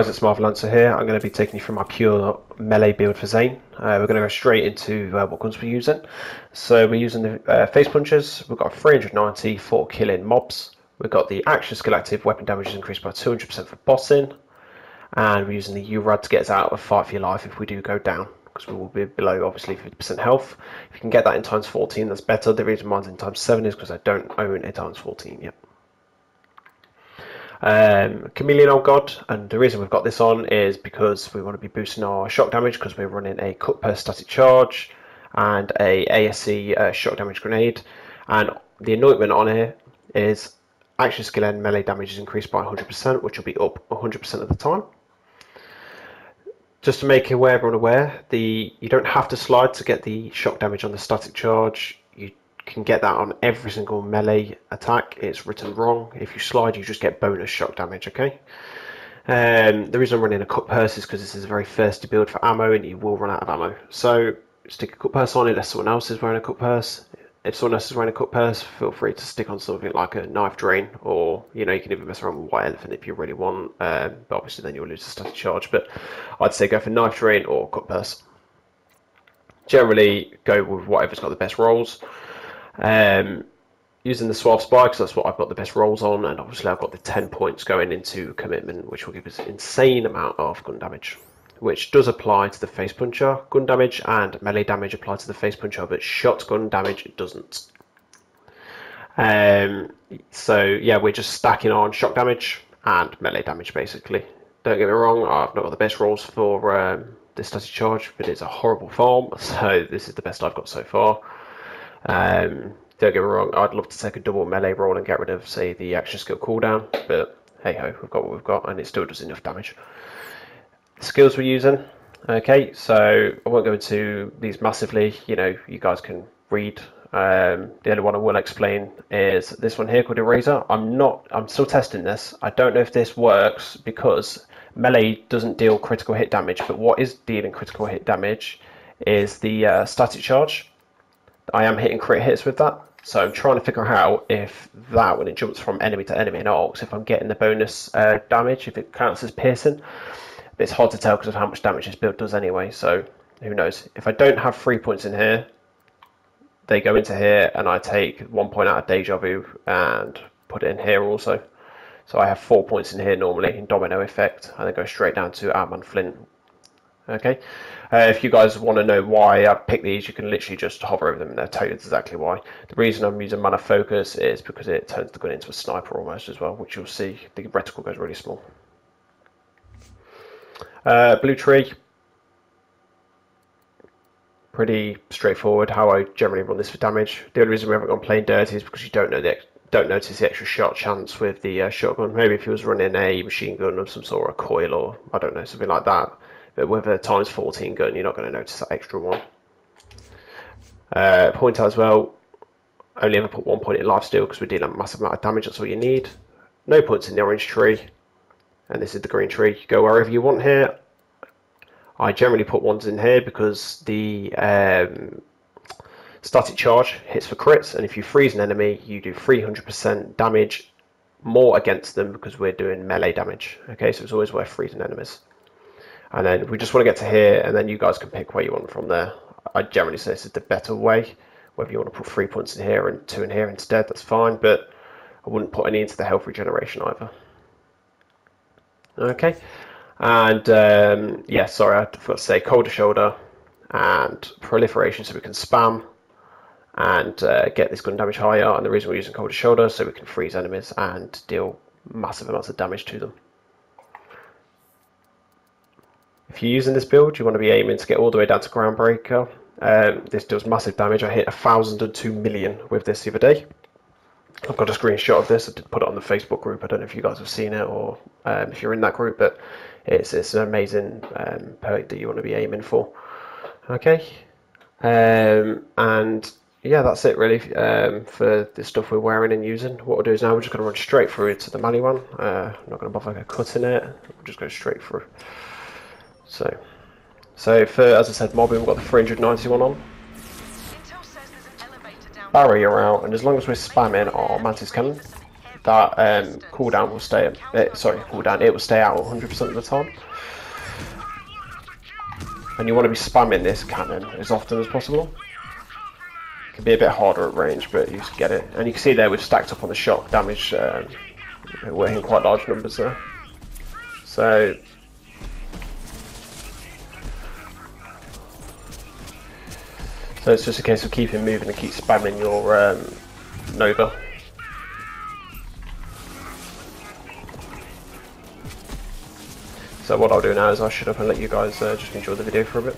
Guys, it's Blrderlands here. I'm going to be taking you through my pure melee build for Zane. We're going to go straight into what guns we're using. So we're using the face punches. We've got 390 for killing mobs. We've got the action skill active, weapon damage is increased by 200% for bossing. And we're using the URAD to get us out of a fight for your life if we do go down, because we will be below obviously 50% health. If you can get that in times 14, that's better. The reason mine's in times 7 is because I don't own a times 14 yet. Chameleon Old God, and the reason we've got this on is because we want to be boosting our shock damage, because we're running a cut per static charge and a ASC shock damage grenade, and the anointment on here is action skill and melee damage is increased by 100%, which will be up 100% of the time. Just to make everyone aware, you don't have to slide to get the shock damage on the static charge. You can get that on every single melee attack. It's written wrong. If you slide, you just get bonus shock damage, okay? The reason I'm running a cut purse is because this is a very thirsty build for ammo and you will run out of ammo. So stick a cut purse on unless someone else is wearing a cut purse. If someone else is wearing a cut purse, feel free to stick on something like a knife drain, or you can even mess around with white elephant if you really want, but obviously then you'll lose the static charge. But I'd say go for knife drain or cut purse. Generally go with whatever's got the best rolls. Using the Suave Spikes, that's what I've got the best rolls on, and obviously I've got the 10 points going into commitment, which will give us an insane amount of gun damage, which does apply to the face puncher. Gun damage and melee damage apply to the face puncher, but shotgun damage it doesn't. So yeah, we're just stacking on shock damage and melee damage basically. Don't get me wrong, I've not got the best rolls for this static charge, but it's a horrible farm, so this is the best I've got so far. Don't get me wrong, I'd love to take a double melee roll and get rid of, say, the action skill cooldown, but hey ho, we've got what we've got, and it still does enough damage. The skills we're using, okay, so I won't go into these massively, you guys can read. The only one I will explain is this one here called Eraser. I'm still testing this. I don't know if this works because melee doesn't deal critical hit damage, but what is dealing critical hit damage is the static charge. I am hitting crit hits with that, so I'm trying to figure out if that, when it jumps from enemy to enemy in arcs, if I'm getting the bonus damage, if it counts as piercing. But it's hard to tell because of how much damage this build does anyway, so who knows. If I don't have 3 points in here, they go into here, and I take 1 point out of Deja Vu and put it in here also. So I have 4 points in here normally in domino effect, and then go straight down to Outman Flint. Okay, if you guys want to know why I picked these, you can literally just hover over them and they'll tell you exactly why. The reason I'm using Mana Focus is because it turns the gun into a sniper almost as well, which you'll see the reticle goes really small. Blue Tree, pretty straightforward how I generally run this for damage. The only reason we haven't gone plain dirty is because you don't notice the extra shot chance with the shotgun. Maybe if you was running a machine gun of some sort, or a coil, or I don't know, something like that. But with a times 14 gun, you're not going to notice that extra one. Point out as well, only ever put 1 point in lifesteal because we're dealing a massive amount of damage, that's all you need. No points in the orange tree, and this is the green tree. You go wherever you want here. I generally put ones in here because the static charge hits for crits, and if you freeze an enemy, you do 300% damage more against them because we're doing melee damage. Okay, so it's always worth freezing enemies. And then we just want to get to here, and then you guys can pick where you want from there. I generally say this is the better way. Whether you want to put 3 points in here and 2 in here instead, that's fine, but I wouldn't put any into the health regeneration either. Okay, and yeah, sorry, I forgot to say Colder Shoulder and Proliferation so we can spam and get this gun damage higher. And the reason we're using Colder Shoulder so we can freeze enemies and deal massive amounts of damage to them. If you're using this build, you want to be aiming to get all the way down to Groundbreaker. This deals massive damage. I hit 1,002 million with this the other day. I've got a screenshot of this. I did put it on the Facebook group. I don't know if you guys have seen it or if you're in that group, but it's an amazing perk that you want to be aiming for. Okay, and yeah, that's it really for the stuff we're wearing and using. What we'll do is now we're just going to run straight through to the melee one. I'm not going to bother cutting it. We'll just go straight through. So for, as I said, mobbing, we've got the 391 on. Barrier out, and as long as we're spamming our Mantis Cannon, that cooldown will stay. Cooldown. It will stay out 100% of the time. And you want to be spamming this cannon as often as possible. It can be a bit harder at range, but you get it. And you can see there we've stacked up on the shock damage. We're hitting quite large numbers there. So it's just a case of keeping moving and keep spamming your Nova. So what I'll do now is I'll shut up and let you guys just enjoy the video for a bit.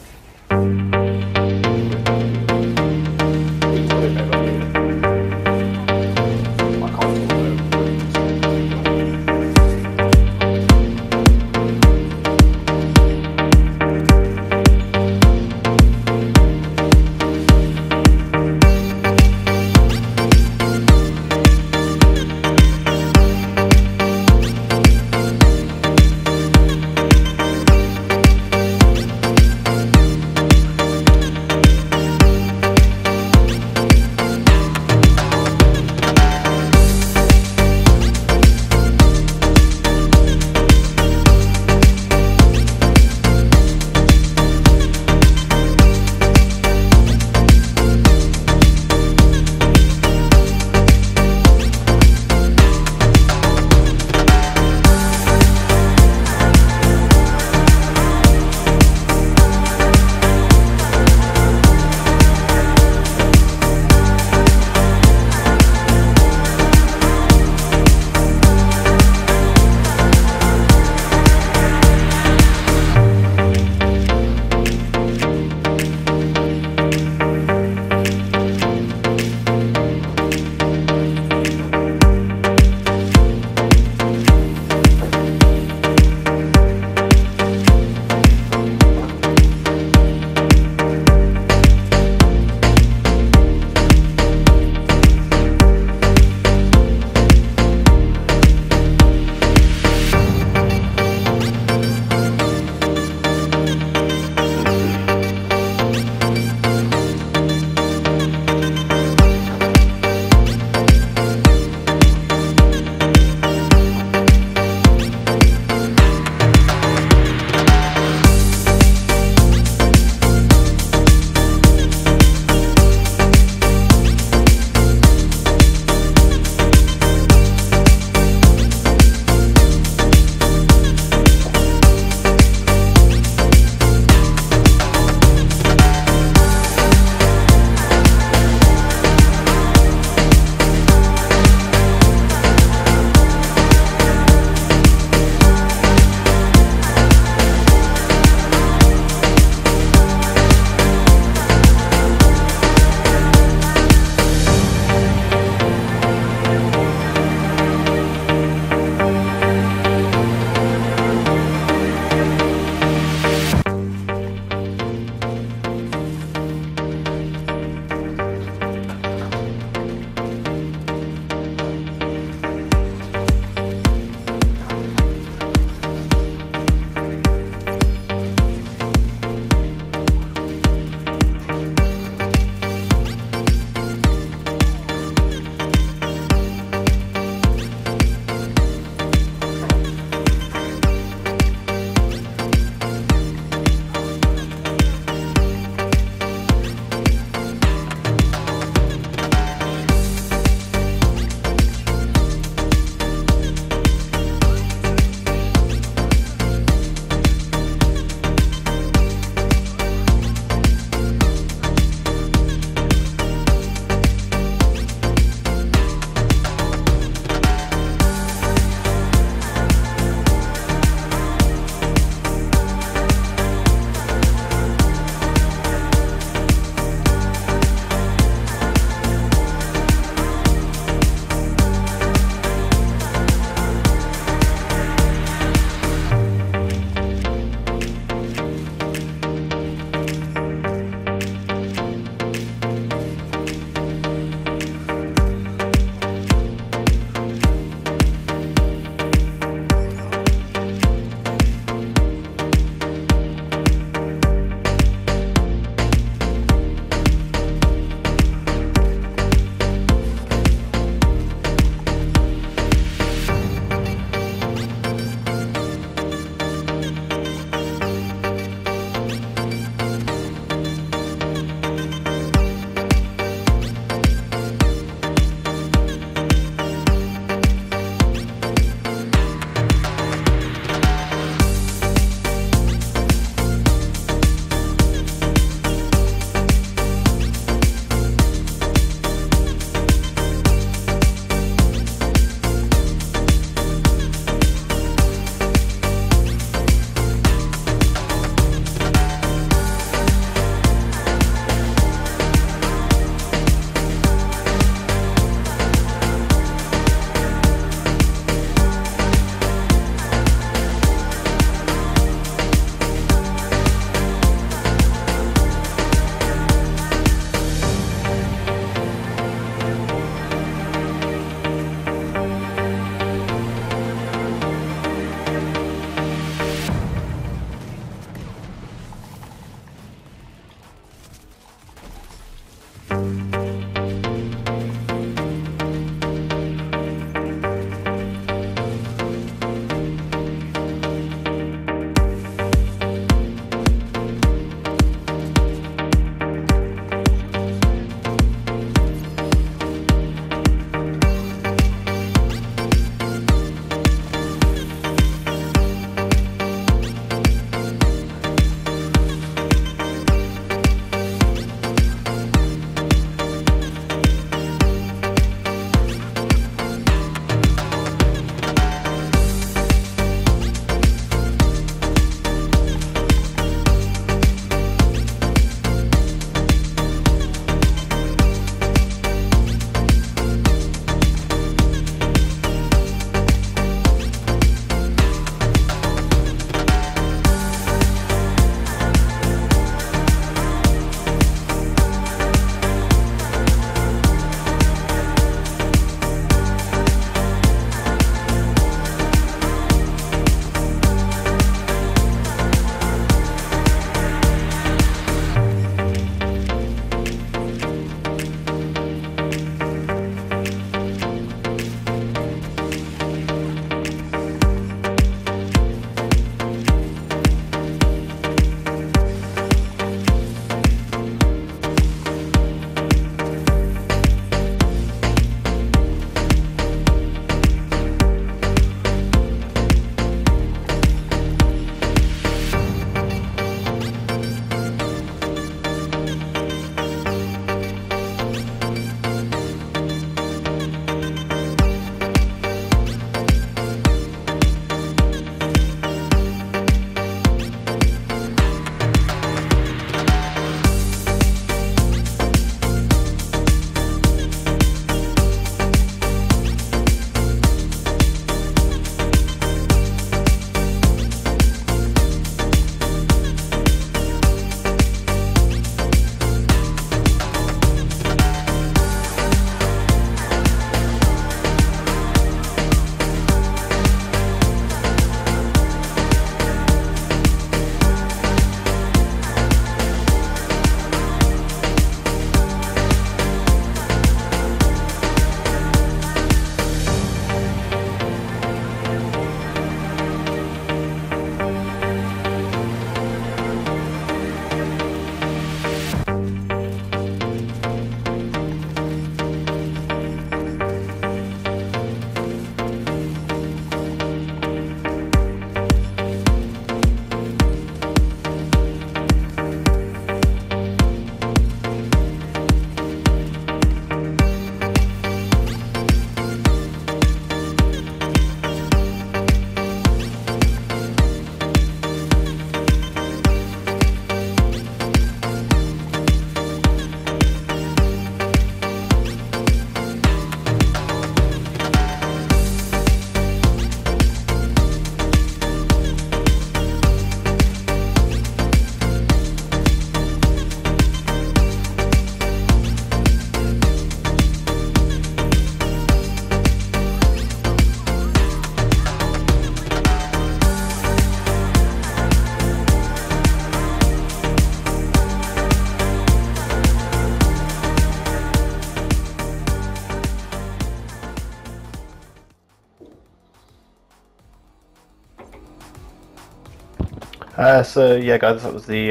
So yeah, guys, that was the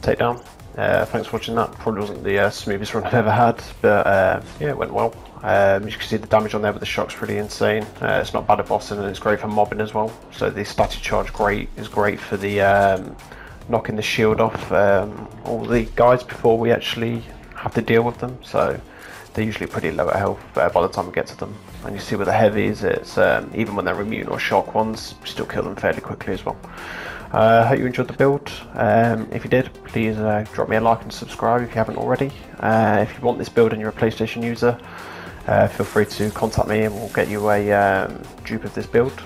takedown. Thanks for watching that. Probably wasn't the smoothest run I've ever had, but yeah, it went well. As you can see, the damage on there with the shock's pretty insane. It's not bad at bossing, and it's great for mobbing as well. So the static charge is great for the knocking the shield off all the guys before we actually have to deal with them. So they're usually pretty low at health by the time we get to them. And you see with the heavies, it's even when they're immune or shock ones, still kill them fairly quickly as well. Hope you enjoyed the build. If you did, please drop me a like and subscribe if you haven't already. If you want this build and you're a PlayStation user, feel free to contact me and we'll get you a dupe of this build.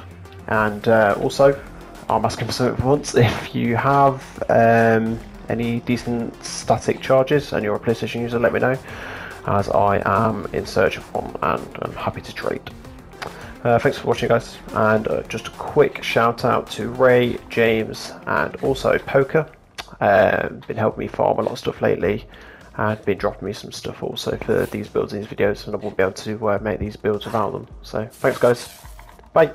And also, I'm asking for something for once. If you have any decent static charges and you're a PlayStation user, let me know, as I am in search of one and I'm happy to trade. Thanks for watching, guys, and just a quick shout out to Ray, James, and also Poker. Been helping me farm a lot of stuff lately, and been dropping me some stuff also for these builds and these videos, and I won't be able to make these builds without them. So thanks, guys. Bye.